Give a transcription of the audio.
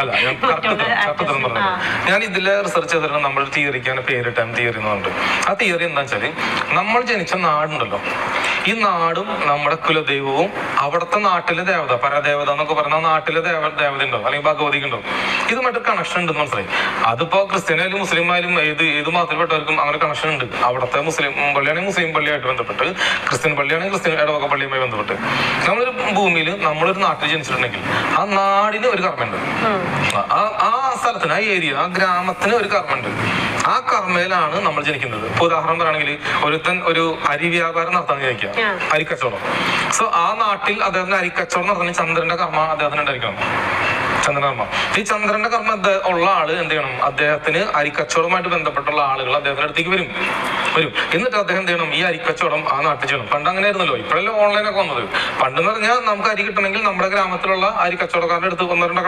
അല്ല ഞാൻ ഇതിലെ റിസർച്ച് ചെയ്തിട്ട് നമ്മൾ തിയറിക്കാണ് പേരിട്ടാണ് തിയറി എന്ന് പറഞ്ഞിട്ട്. ആ തിയറി എന്താ വെച്ചാല്, നമ്മൾ ജനിച്ച നാടുണ്ടല്ലോ, ഈ നാടും നമ്മുടെ കുലദൈവവും അവിടുത്തെ നാട്ടിലെ ദേവത, പരദേവത എന്നൊക്കെ പറഞ്ഞാൽ നാട്ടിലെ ദേവത ഉണ്ടോ അല്ലെങ്കിൽ ഭഗവതി ഉണ്ടോ, ഇതുമായിട്ട് കണക്ഷൻ ഉണ്ടെന്ന് മനസ്സിലായി. അതിപ്പോ ക്രിസ്ത്യാനായാലും മുസ്ലിം ആയാലും ഏത് മതത്തിൽപ്പെട്ടവർക്കും അങ്ങനെ കണക്ഷൻ ഉണ്ട്. അവിടുത്തെ മുസ്ലിം പള്ളിയാണെങ്കിൽ മുസ്ലിം പള്ളിയായിട്ട് ബന്ധപ്പെട്ട്, ക്രിസ്ത്യൻ പള്ളിയാണെങ്കിൽ ക്രിസ്ത്യൻ ഇടവക പള്ളിയുമായി ബന്ധപ്പെട്ട്. നമ്മളൊരു ഭൂമിയിൽ നമ്മളൊരു നാട്ടിൽ ജനിച്ചിട്ടുണ്ടെങ്കിൽ ആ നാടിന് ഒരു കർമ്മയുണ്ട്, ആ സ്ഥലത്തിന്, ആ ഏരിയ, ആ ഗ്രാമത്തിന് ഒരു കർമ്മയുണ്ട്. ആ കർമ്മയിലാണ് നമ്മൾ ജനിക്കുന്നത്. ഇപ്പൊ ഉദാഹരണം പറയുകയാണെങ്കിൽ ഒരുത്തൻ ഒരു അരി വ്യാപാരം നടത്താൻ ജനിക്കുക, അരിക്കച്ചവടം. സോ ആ നാട്ടിൽ അദ്ദേഹത്തിന് അരിക്കച്ചവടം നടത്തുന്ന ചന്ദ്രന്റെ കർമ്മ അദ്ദേഹത്തിന് ഉണ്ടായിരിക്കണം, ചന്ദ്രകർമ്മ. ഈ ചന്ദ്രന്റെ കർമ്മ ഉള്ള ആള് എന്ത് ചെയ്യണം, അദ്ദേഹത്തിന് അരിക്കച്ചവടവുമായിട്ട് ബന്ധപ്പെട്ടുള്ള ആളുകൾ അദ്ദേഹത്തിന്റെ അടുത്തേക്ക് വരും. എന്നിട്ട് അദ്ദേഹം എന്ത് ചെയ്യണം, ഈ അരിക്കച്ചവടം ആ നാട്ടിൽ ചെയ്യണം. പണ്ട് അങ്ങനെ ആയിരുന്നല്ലോ, ഇപ്പോഴല്ലേ ഓൺലൈനൊക്കെ വന്നത്. പണ്ടെന്ന് പറഞ്ഞാൽ നമുക്ക് അരി കിട്ടണമെങ്കിൽ നമ്മുടെ ഗ്രാമത്തിലുള്ള അരിക്കച്ചവടക്കാരുടെ അടുത്ത് വന്നിട്ടുണ്ട്